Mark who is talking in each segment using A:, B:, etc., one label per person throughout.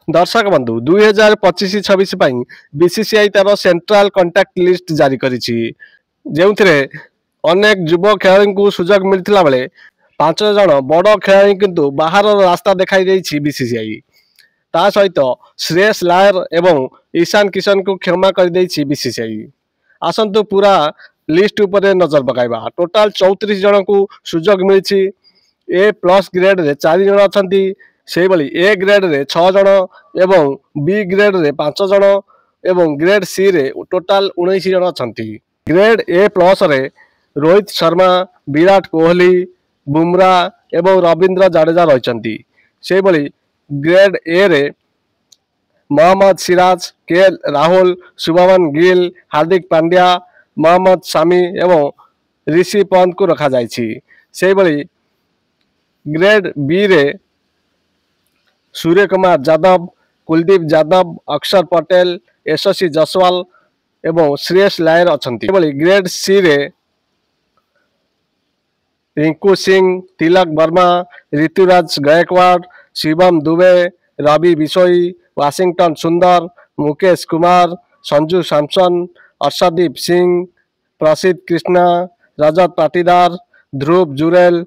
A: दर्शक बंधु 2025-26 बीसीसीआई तार सेंट्रल कंटाक्ट लिस्ट जारी करिछि जेउथिरे अनेक युव खेलाड़ी को सुजोग मिलथिला बेले 5 जण बड़ खेलाड़ी किंतु बाहर रास्ता देखाई देछि बीसीसीआई ता सहित श्रेयस लायर एवं ईशान किशन को क्षमा कर देछि बीसीसीआई। आसंतु पूरा लिस्ट ऊपर नजर पकाइबा। टोटाल 34 जन को सुजोग मिलछि। ए प्लस ग्रेड रे 4 जन अछंती, से भली ए ग्रेड रे 6 जन एवं बी ग्रेड रे 5 जन एवं ग्रेड सी रे टोटाल 19 जन अछंती। ग्रेड ए प्लस रे रोहित शर्मा, विराट कोहली, बुमरा एवं रविंद्र जडेजा रहिछंती। से भली ग्रेड ए रे मोहम्मद सिराज, के राहुल, शुभमन गिल, हार्दिक पांड्या, मोहम्मद शामी एवं ऋषि पंत को रखा जाइछि। से भली ग्रेड बी रे सूर्य कुमार यादव, कुलदीप यादव, अक्षर पटेल, यशस्वी जसवाल एवं श्रेयस लायर अछंती। ग्रेड सी रे रिंकू सिंह, तिलक वर्मा, ऋतुराज गायकवाड़, शिवम दुबे, रवि बिशोई, वाशिंगटन सुंदर, मुकेश कुमार, संजू सैमसन, अर्शदीप सिंह, प्रसिद्ध कृष्णा, रजत पाटीदार, ध्रुव जुरेल,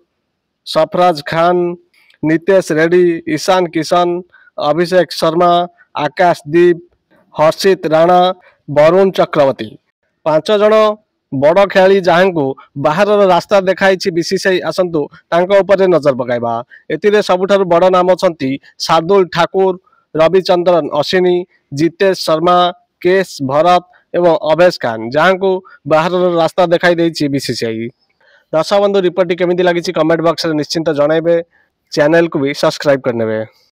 A: सरफराज खान, नितेश रेड्डी, ईशान किशन, अभिषेक शर्मा, आकाशदीप, हर्षित राणा, वरुण चक्रवर्ती 5 जण बड़ खेलाड़ी जहां को बाहर रास्ता देखाई बीसीसीआई। आसंतु तांको ऊपर नजर पकाइबा। एतिरे सबुठारु बड़ नाम अछंती शार्दुल ठाकुर, रविचंद्रन अश्विनी, जितेश शर्मा, केश भरत एवं अभेश खान जहां को बाहर रास्ता देखाई देछि बीसीसीआई। दर्शक बंधु रिपोर्ट केमिति लागिछि कमेंट बॉक्स रे निश्चिंत जणाइबे। चैनल को भी सब्सक्राइब करनेबे।